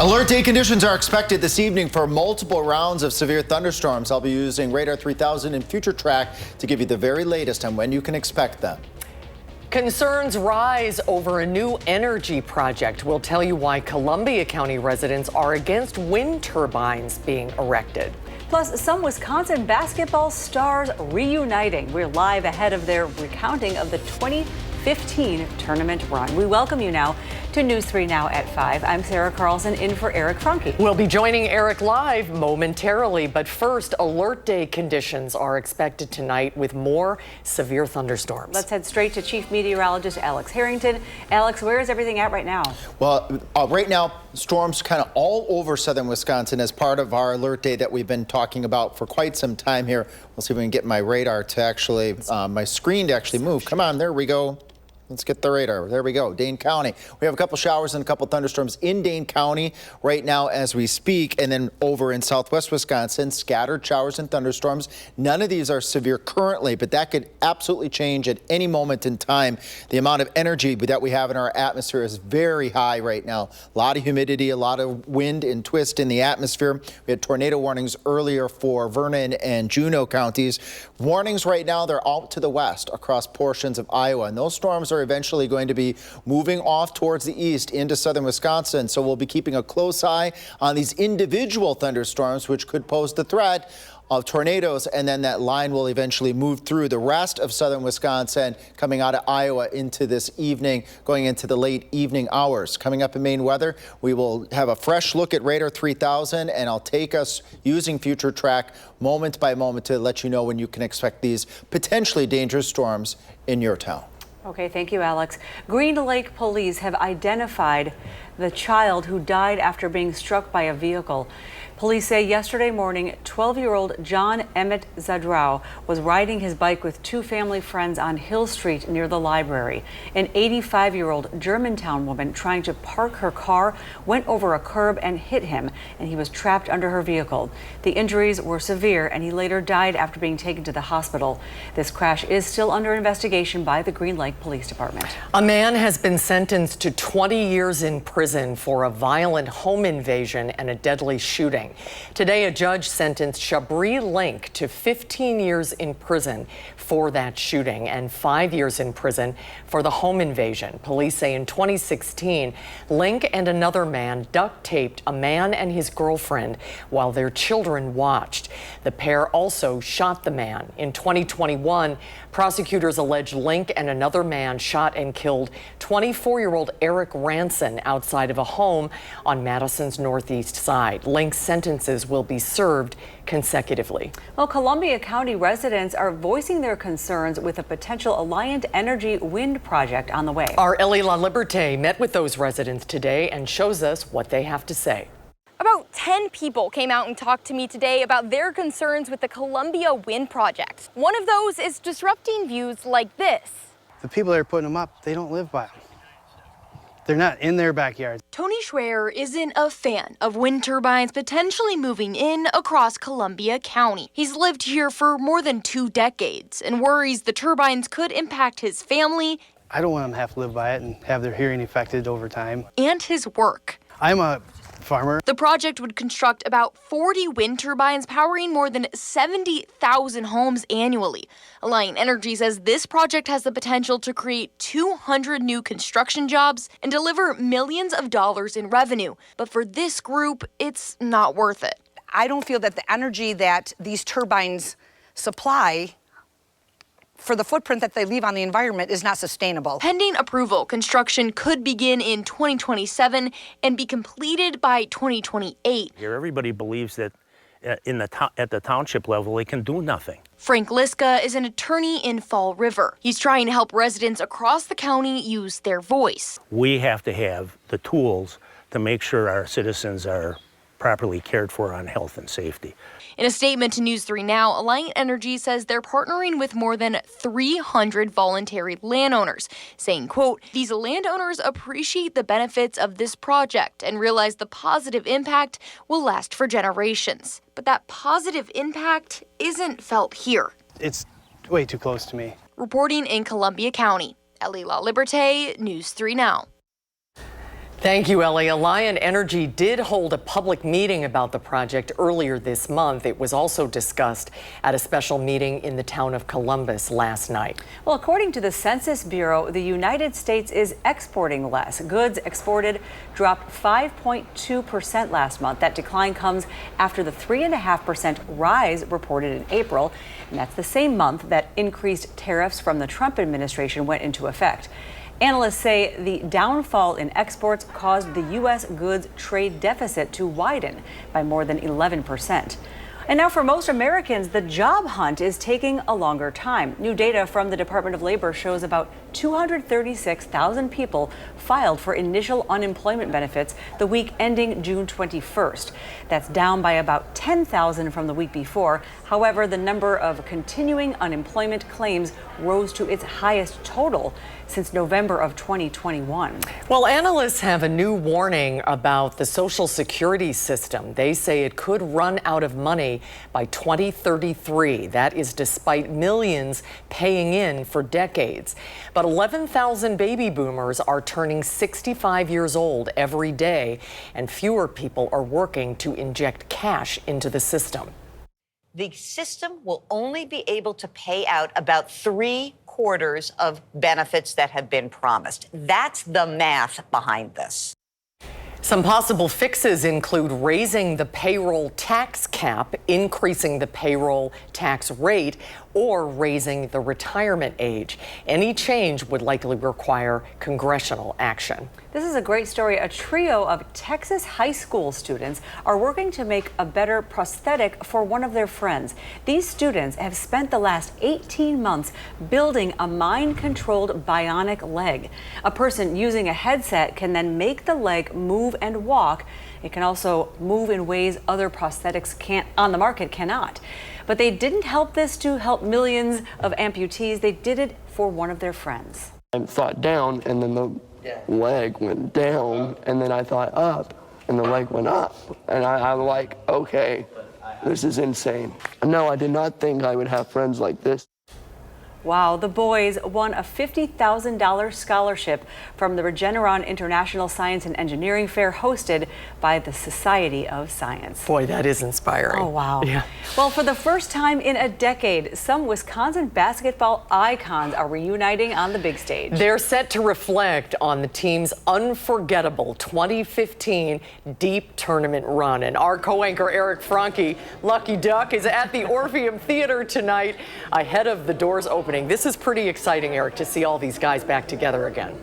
Alert day conditions are expected this evening for multiple rounds of severe thunderstorms. I'll be using Radar 3000 and Future Track to give you the very latest on when you can expect them. Concerns rise over a new energy project. We'll tell you why Columbia County residents are against wind turbines being erected. Plus, some Wisconsin basketball stars reuniting. We're live ahead of their recounting of the 2015 tournament run. We welcome you now to News 3 Now at 5. I'm Sarah Carlson in for Eric Franke. We'll be joining Eric live momentarily, but first, alert day conditions are expected tonight with more severe thunderstorms. Let's head straight to Chief Meteorologist Alex Harrington. Alex, where is everything at right now? Well, right now, storms kind of all over southern Wisconsin as part of our alert day that we've been talking about for quite some time here. We'll see if we can get my radar to actually, my screen to actually move. Come on, there we go. Let's get the radar. There we go. Dane County. We have a couple showers and a couple thunderstorms in Dane County right now as we speak. And then over in southwest Wisconsin, scattered showers and thunderstorms. None of these are severe currently, but that could absolutely change at any moment in time. The amount of energy that we have in our atmosphere is very high right now. A lot of humidity, a lot of wind and twist in the atmosphere. We had tornado warnings earlier for Vernon and Juneau counties. Warnings right now, they're out to the west across portions of Iowa. And those storms are eventually going to be moving off towards the east into southern Wisconsin. So we'll be keeping a close eye on these individual thunderstorms, which could pose the threat of tornadoes, and then that line will eventually move through the rest of southern Wisconsin, coming out of Iowa into this evening, going into the late evening hours. Coming up in Maine weather, we will have a fresh look at Radar 3000, and I'll take us using Future Track moment by moment to let you know when you can expect these potentially dangerous storms in your town. Okay, thank you, Alex. Green Lake police have identified the child who died after being struck by a vehicle. Police say yesterday morning, 12-year-old John Emmett Zadrau was riding his bike with two family friends on Hill Street near the library. An 85-year-old Germantown woman trying to park her car went over a curb and hit him, and he was trapped under her vehicle. The injuries were severe, and he later died after being taken to the hospital. This crash is still under investigation by the Green Lake Police Department. A man has been sentenced to 20 years in prison for a violent home invasion and a deadly shooting. Today, a judge sentenced Shabri Link to 15 years in prison for that shooting and 5 years in prison for the home invasion. Police say in 2016, Link and another man duct taped a man and his girlfriend while their children watched. The pair also shot the man. In 2021, prosecutors allege Link and another man shot and killed 24-year-old Eric Ranson outside of a home on Madison's northeast side. Link's sentences will be served consecutively. Well, Columbia County residents are voicing their concerns with a potential Alliant Energy wind project on the way. Our Ellie LaLiberte met with those residents today and shows us what they have to say. About 10 people came out and talked to me today about their concerns with the Columbia Wind Project. One of those is disrupting views like this. The people that are putting them up, they don't live by them. They're not in their backyards. Tony Schreier isn't a fan of wind turbines potentially moving in across Columbia County. He's lived here for more than 2 decades and worries the turbines could impact his family. I don't want them to have to live by it and have their hearing affected over time. And his work. I'm a farmer. The project would construct about 40 wind turbines powering more than 70,000 homes annually. Alliant Energy says this project has the potential to create 200 new construction jobs and deliver millions of dollars in revenue. But for this group, it's not worth it. I don't feel that the energy that these turbines supply for the footprint that they leave on the environment is not sustainable. Pending approval, construction could begin in 2027 and be completed by 2028. Here, everybody believes that at the township level, they can do nothing. Frank Liska is an attorney in Fall River. He's trying to help residents across the county use their voice. We have to have the tools to make sure our citizens are properly cared for on health and safety. In a statement to News 3 Now, Alliant Energy says they're partnering with more than 300 voluntary landowners, saying, quote, "These landowners appreciate the benefits of this project and realize the positive impact will last for generations." But that positive impact isn't felt here. It's way too close to me. Reporting in Columbia County, Ellie LaLiberte, News 3 Now. Thank you, Ellie. Alliant Energy did hold a public meeting about the project earlier this month. It was also discussed at a special meeting in the town of Columbus last night. Well, according to the Census Bureau, the United States is exporting less. Goods exported dropped 5.2% last month. That decline comes after the 3.5% rise reported in April. And that's the same month that increased tariffs from the Trump administration went into effect. Analysts say the downfall in exports caused the U.S. goods trade deficit to widen by more than 11%. And now for most Americans, the job hunt is taking a longer time. New data from the Department of Labor shows about 236,000 people filed for initial unemployment benefits the week ending June 21st. That's down by about 10,000 from the week before. However, the number of continuing unemployment claims rose to its highest total since November of 2021. Well, analysts have a new warning about the Social Security system. They say it could run out of money by 2033. That is despite millions paying in for decades. But 11,000 baby boomers are turning 65 years old every day, and fewer people are working to inject cash into the system. The system will only be able to pay out about 3/4 of benefits that have been promised. That's the math behind this. Some possible fixes include raising the payroll tax cap, increasing the payroll tax rate, or raising the retirement age. Any change would likely require congressional action. This is a great story. A trio of Texas high school students are working to make a better prosthetic for one of their friends. These students have spent the last 18 months building a mind-controlled bionic leg. A person using a headset can then make the leg move and walk. It can also move in ways other prosthetics on the market cannot. But they didn't help this to help millions of amputees. They did it for one of their friends. I thought down, and then the leg went down, and then I thought up, and the leg went up. And I'm like, okay, this is insane. No, I did not think I would have friends like this. Wow, the boys won a $50,000 scholarship from the Regeneron International Science and Engineering Fair hosted by the Society of Science. Boy, that is inspiring. Oh, wow. Yeah. Well, for the first time in a decade, some Wisconsin basketball icons are reuniting on the big stage. They're set to reflect on the team's unforgettable 2015 deep tournament run. And our co-anchor Eric Franke, Lucky Duck, is at the Orpheum Theater tonight ahead of the doors opening. This is pretty exciting, Eric, to see all these guys back together again.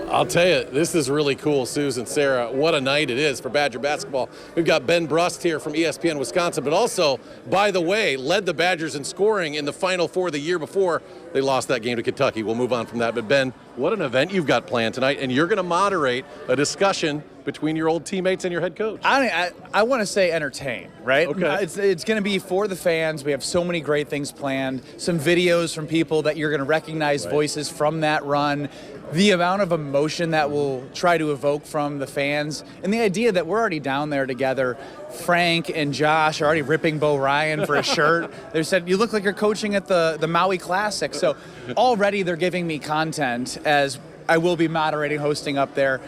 I'll tell you, this is really cool, Susan, Sarah. What a night it is for Badger basketball. We've got Ben Brust here from ESPN Wisconsin, but also, by the way, led the Badgers in scoring in the Final Four the year before they lost that game to Kentucky. We'll move on from that. But Ben, what an event you've got planned tonight, and you're going to moderate a discussion between your old teammates and your head coach. I want to say entertain, right? Okay. It's going to be for the fans. We have so many great things planned. Some videos from people that you're going to recognize voices from that run. The amount of emotion that we'll try to evoke from the fans, and the idea that we're already down there together. Frank and Josh are already ripping Bo Ryan for a shirt. They said, you look like you're coaching at the Maui Classic. So already they're giving me content as I will be moderating, hosting up there.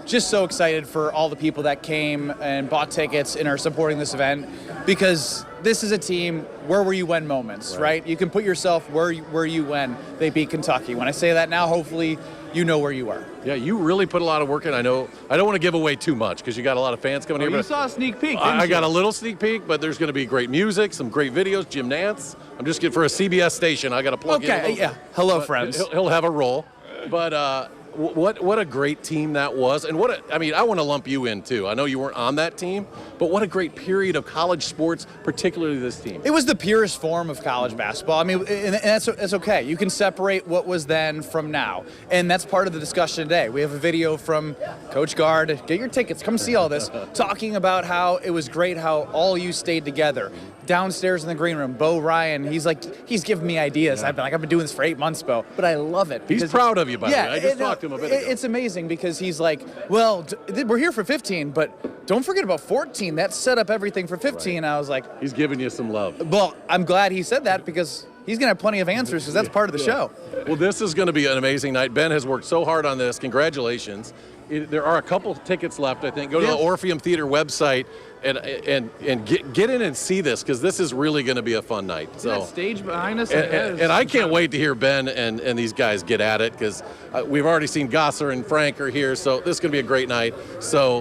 Just so excited for all the people that came and bought tickets and are supporting this event, because this is a team, where were you when moments, right? You can put yourself where you when they beat Kentucky. When I say that now, hopefully you know where you are. Yeah, you really put a lot of work in. I know I don't want to give away too much because you got a lot of fans coming here. You but saw a sneak peek, I got a little sneak peek, but there's going to be great music, some great videos, Jim Nantz. I'm just getting for a CBS station. I got to plug in. Okay, yeah. Hello, friends. He'll have a role. But what a great team that was. And I want to lump you in too. I know you weren't on that team, but what a great period of college sports, particularly this team. It was the purest form of college basketball. I mean, and that's okay. You can separate what was then from now. And that's part of the discussion today. We have a video from Coach Gard. Get your tickets. Come see all this. Talking about how it was great how all you stayed together. Downstairs in the green room, Bo Ryan, he's giving me ideas. I've been doing this for 8 months, Bo, but I love it. He's proud of you, by the way. I just talked to him a bit ago. It's amazing because he's like, well, we're here for 15, but don't forget about 14. That set up everything for 15. Right. I was like, he's giving you some love. Well, I'm glad he said that because he's going to have plenty of answers because that's part of the show. Well, this is going to be an amazing night. Ben has worked so hard on this. Congratulations. There are a couple tickets left, I think. Go to the Orpheum Theater website and get in and see this, because this is really going to be a fun night. So that stage behind us, and I can't wait to hear Ben and these guys get at it, because we've already seen Gosser and Frank are here, so this is going to be a great night. So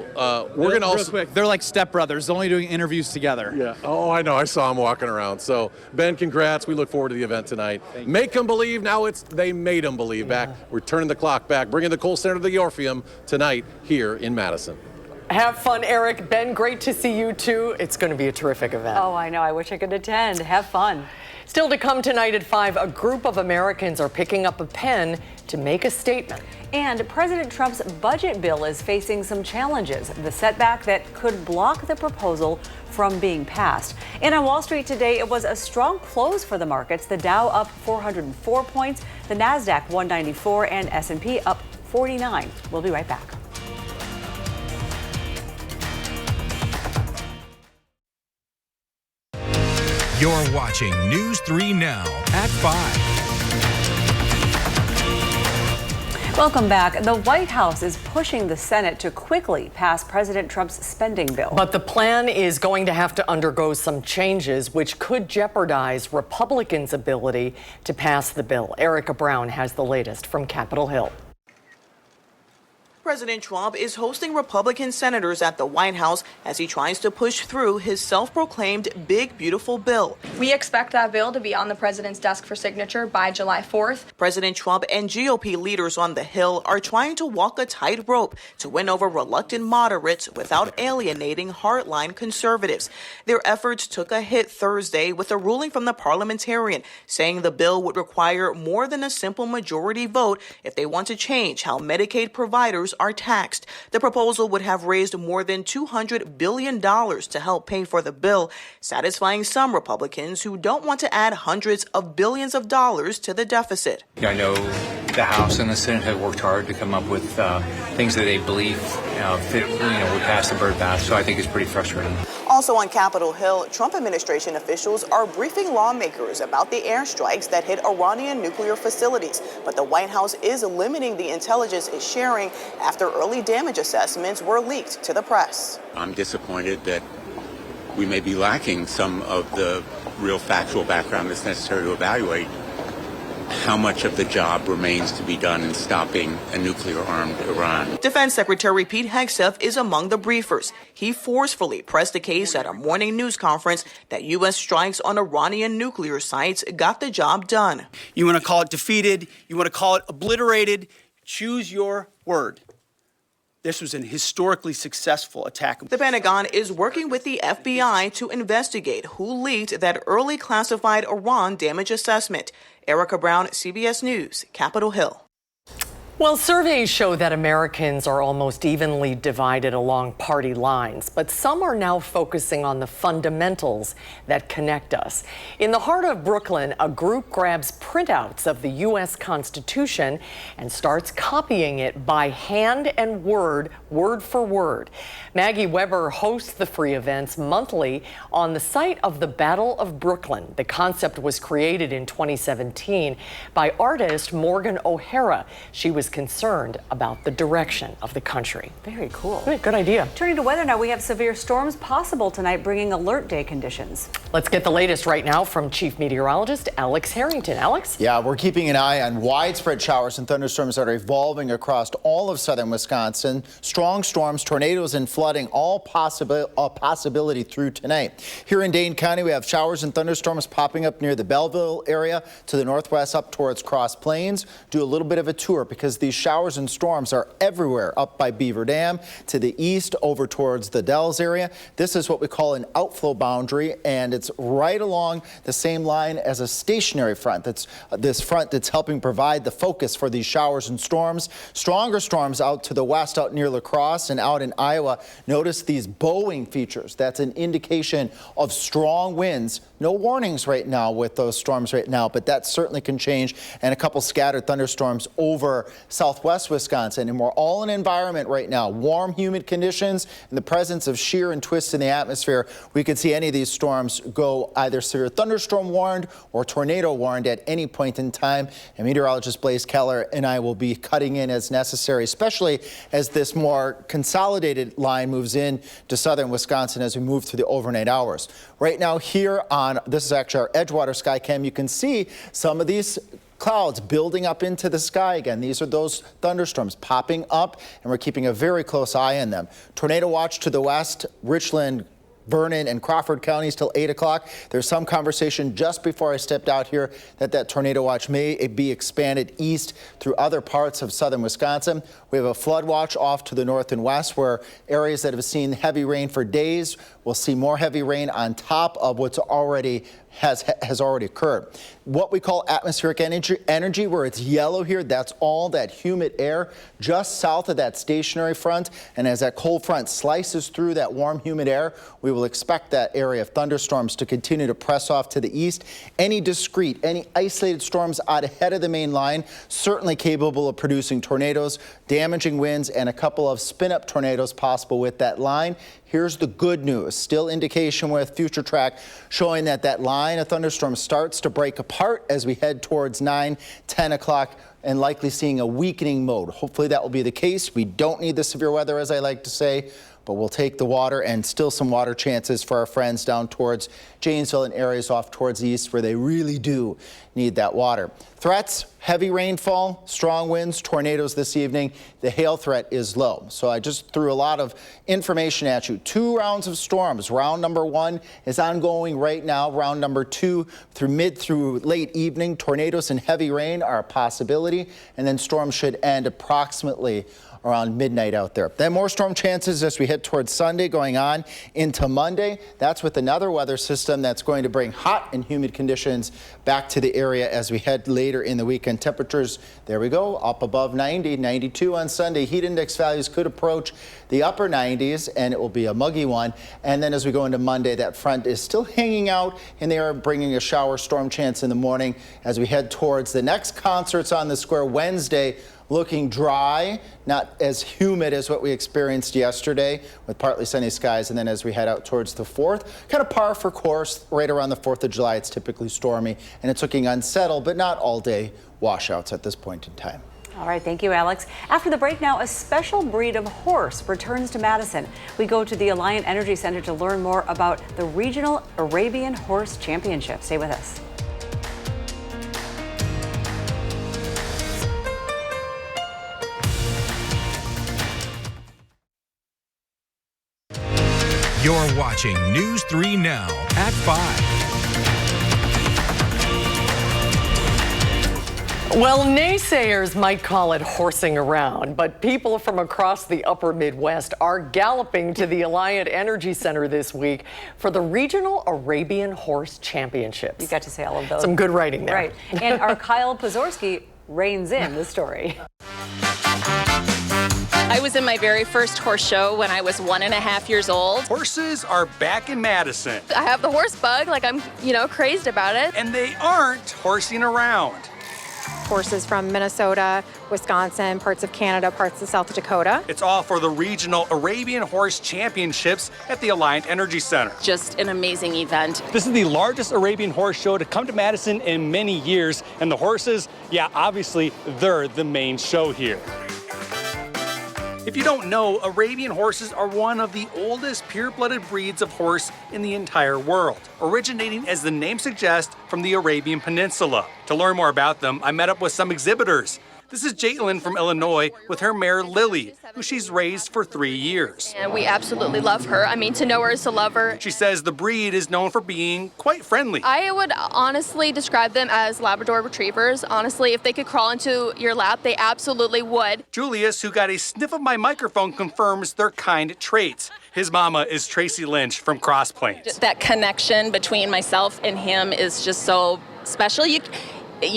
we're going to also... Real quick, they're like stepbrothers, only doing interviews together. Yeah. Oh, I know. I saw them walking around. So Ben, congrats. We look forward to the event tonight. Make them believe. Now they made them believe. Back. We're turning the clock back, bringing the Kohl Center to the Orpheum tonight here in Madison. Have fun, Eric. Ben, great to see you too. It's going to be a terrific event. Oh, I know. I wish I could attend. Have fun. Still to come tonight at 5, a group of Americans are picking up a pen to make a statement. And President Trump's budget bill is facing some challenges. The setback that could block the proposal from being passed. And on Wall Street today, it was a strong close for the markets. The Dow up 404 points, the Nasdaq 194, and S&P up 49. We'll be right back. You're watching News 3 Now at 5. Welcome back. The White House is pushing the Senate to quickly pass President Trump's spending bill. But the plan is going to have to undergo some changes, which could jeopardize Republicans' ability to pass the bill. Erica Brown has the latest from Capitol Hill. President Trump is hosting Republican senators at the White House as he tries to push through his self-proclaimed big, beautiful bill. We expect that bill to be on the president's desk for signature by July 4th. President Trump and GOP leaders on the Hill are trying to walk a tightrope to win over reluctant moderates without alienating hardline conservatives. Their efforts took a hit Thursday with a ruling from the parliamentarian saying the bill would require more than a simple majority vote if they want to change how Medicaid providers are taxed. The proposal would have raised more than $200 billion to help pay for the bill, satisfying some Republicans who don't want to add hundreds of billions of dollars to the deficit. I know the House and the Senate have worked hard to come up with things that they believe would pass the bird bath, so I think it's pretty frustrating. Also on Capitol Hill, Trump administration officials are briefing lawmakers about the airstrikes that hit Iranian nuclear facilities, but the White House is limiting the intelligence it's sharing after early damage assessments were leaked to the press. I'm disappointed that we may be lacking some of the real factual background that's necessary to evaluate how much of the job remains to be done in stopping a nuclear-armed Iran. Defense Secretary Pete Hegseth is among the briefers. He forcefully pressed the case at a morning news conference that U.S. strikes on Iranian nuclear sites got the job done. You want to call it defeated, you want to call it obliterated, choose your word. This was an historically successful attack. The Pentagon is working with the FBI to investigate who leaked that early classified Iran damage assessment. Erica Brown, CBS News, Capitol Hill. Well, surveys show that Americans are almost evenly divided along party lines, but some are now focusing on the fundamentals that connect us. In the heart of Brooklyn, a group grabs printouts of the U.S. Constitution and starts copying it by hand and word for word. Maggie Weber hosts the free events monthly on the site of the Battle of Brooklyn. The concept was created in 2017 by artist Morgan O'Hara. She was concerned about the direction of the country. Very cool. Good idea. Turning to weather now, we have severe storms possible tonight, bringing alert day conditions. Let's get the latest right now from Chief Meteorologist Alex Harrington. Alex? Yeah, we're keeping an eye on widespread showers and thunderstorms that are evolving across all of southern Wisconsin. Strong storms, tornadoes, and flooding, all possibility through tonight. Here in Dane County, we have showers and thunderstorms popping up near the Belleville area to the northwest up towards Cross Plains. Do a little bit of a tour because these showers and storms are everywhere up by Beaver Dam to the east over towards the Dells area. This is what we call an outflow boundary, and it's right along the same line as a stationary front. That's this front that's helping provide the focus for these showers and storms. Stronger storms out to the west, out near La Crosse and out in Iowa. Notice these bowing features. That's an indication of strong winds. No warnings right now with those storms right now, but that certainly can change, and a couple scattered thunderstorms over southwest Wisconsin, and we're all in an environment right now, warm, humid conditions, in the presence of shear and twists in the atmosphere. We could see any of these storms go either severe thunderstorm warned or tornado warned at any point in time. And meteorologist Blaise Keller and I will be cutting in as necessary, especially as this more consolidated line moves in to southern Wisconsin as we move through the overnight hours. Right now here on, this is actually our Edgewater Skycam, you can see some of these clouds building up into the sky again. These are those thunderstorms popping up, and we're keeping a very close eye on them. Tornado watch to the west, Richland, Vernon and Crawford counties till 8 o'clock. There's some conversation just before I stepped out here that tornado watch may be expanded east through other parts of southern Wisconsin. We have a flood watch off to the north and west, where areas that have seen heavy rain for days will see more heavy rain on top of what's already has already occurred. What we call atmospheric energy, where it's yellow here, that's all that humid air just south of that stationary front. And as that cold front slices through that warm, humid air, we will expect that area of thunderstorms to continue to press off to the east. Any discrete, any isolated storms out ahead of the main line, certainly capable of producing tornadoes, damaging winds, and a couple of spin-up tornadoes possible with that line. Here's the good news. Still indication with Future Track showing that line of thunderstorms starts to break apart as we head towards 9, 10 o'clock and likely seeing a weakening mode. Hopefully that will be the case. We don't need the severe weather, as I like to say, but we'll take the water, and still some water chances for our friends down towards Janesville and areas off towards the east where they really do need that water. Threats, heavy rainfall, strong winds, tornadoes this evening. The hail threat is low. So I just threw a lot of information at you. 2 rounds of storms. Round number 1 is ongoing right now. Round number 2 through late evening. Tornadoes and heavy rain are a possibility, and then storms should end approximately around midnight out there. Then more storm chances as we head towards Sunday, going on into Monday. That's with another weather system that's going to bring hot and humid conditions back to the area as we head later in the weekend. Temperatures, there we go, up above 90, 92 on Sunday. Heat index values could approach the upper 90s, and it will be a muggy one. And then as we go into Monday, that front is still hanging out in the air, bringing a shower storm chance in the morning as we head towards the next concerts on the square Wednesday. Looking dry, not as humid as what we experienced yesterday with partly sunny skies. And then as we head out towards the 4th, kind of par for course. Right around the 4th of July, it's typically stormy, and it's looking unsettled, but not all day washouts at this point in time. All right, thank you, Alex. After the break now, a special breed of horse returns to Madison. We go to the Alliant Energy Center to learn more about the Regional Arabian Horse Championship. Stay with us. You're watching News 3 Now at 5. Well, naysayers might call it horsing around, but people from across the upper Midwest are galloping to the Alliant Energy Center this week for the Regional Arabian Horse Championships. You got to say all of those. Some good writing there. Right. And our Kyle Pozorski reins in the story. I was in my very first horse show when I was 1.5 years old. Horses are back in Madison. I have the horse bug, like I'm, crazed about it. And they aren't horsing around. Horses from Minnesota, Wisconsin, parts of Canada, parts of South Dakota. It's all for the Regional Arabian Horse Championships at the Alliant Energy Center. Just an amazing event. This is the largest Arabian horse show to come to Madison in many years. And the horses, yeah, obviously, they're the main show here. If you don't know, Arabian horses are one of the oldest pure-blooded breeds of horse in the entire world, originating, as the name suggests, from the Arabian Peninsula. To learn more about them, I met up with some exhibitors. This is Jaitlin from Illinois with her mare Lily, who she's raised for 3 years. And we absolutely love her. I mean, to know her is to love her. She says the breed is known for being quite friendly. I would honestly describe them as Labrador Retrievers. Honestly, if they could crawl into your lap, they absolutely would. Julius, who got a sniff of my microphone, confirms their kind traits. His mama is Tracy Lynch from Cross Plains. That connection between myself and him is just so special. You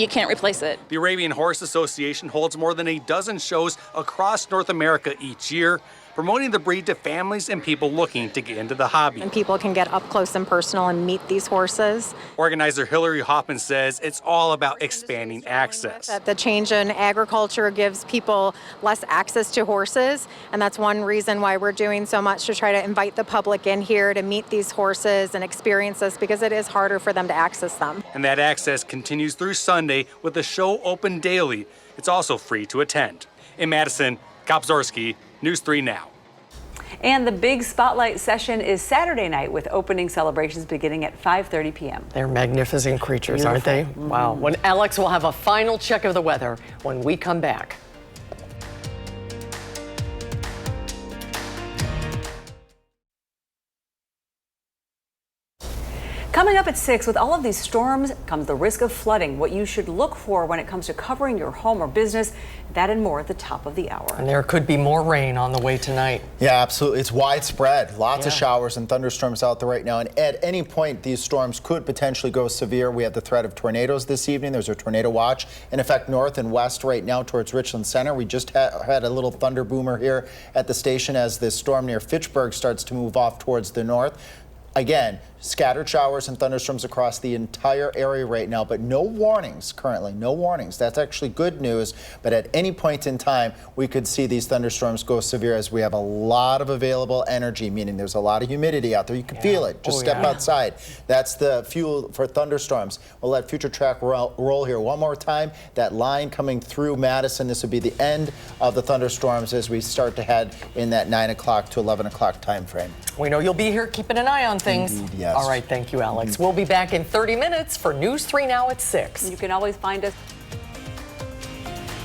can't replace it. The Arabian Horse Association holds more than a dozen shows across North America each year. promoting the breed to families and people looking to get into the hobby. And people can get up close and personal and meet these horses. Organizer Hillary Hoffman says it's all about expanding access. That the change in agriculture gives people less access to horses, and that's one reason why we're doing so much to try to invite the public in here to meet these horses and experience this, because it is harder for them to access them. And that access continues through Sunday with the show open daily. It's also free to attend. In Madison, Kopzorski, News 3 Now. And the big spotlight session is Saturday night with opening celebrations beginning at 5:30 p.m. They're magnificent creatures, aren't they? Wow. When Alex will have a final check of the weather when we come back. Coming up at 6, with all of these storms comes the risk of flooding, what you should look for when it comes to covering your home or business, that and more at the top of the hour. And there could be more rain on the way tonight. Yeah, absolutely. It's widespread. Lots of showers and thunderstorms out there right now. And at any point, these storms could potentially go severe. We have the threat of tornadoes this evening. There's a tornado watch in effect north and west right now towards Richland Center. We just had a little thunder boomer here at the station as this storm near Fitchburg starts to move off towards the north. Again, scattered showers and thunderstorms across the entire area right now, but no warnings currently, no warnings. That's actually good news, but at any point in time, we could see these thunderstorms go severe as we have a lot of available energy, meaning there's a lot of humidity out there. You can feel it. Just step outside. That's the fuel for thunderstorms. We'll let Future Track roll here one more time. That line coming through Madison, this would be the end of the thunderstorms as we start to head in that 9 o'clock to 11 o'clock time frame. We know you'll be here keeping an eye on things. Indeed, yes. All right, thank you, Alex. We'll be back in 30 minutes for News 3 Now at 6. You can always find us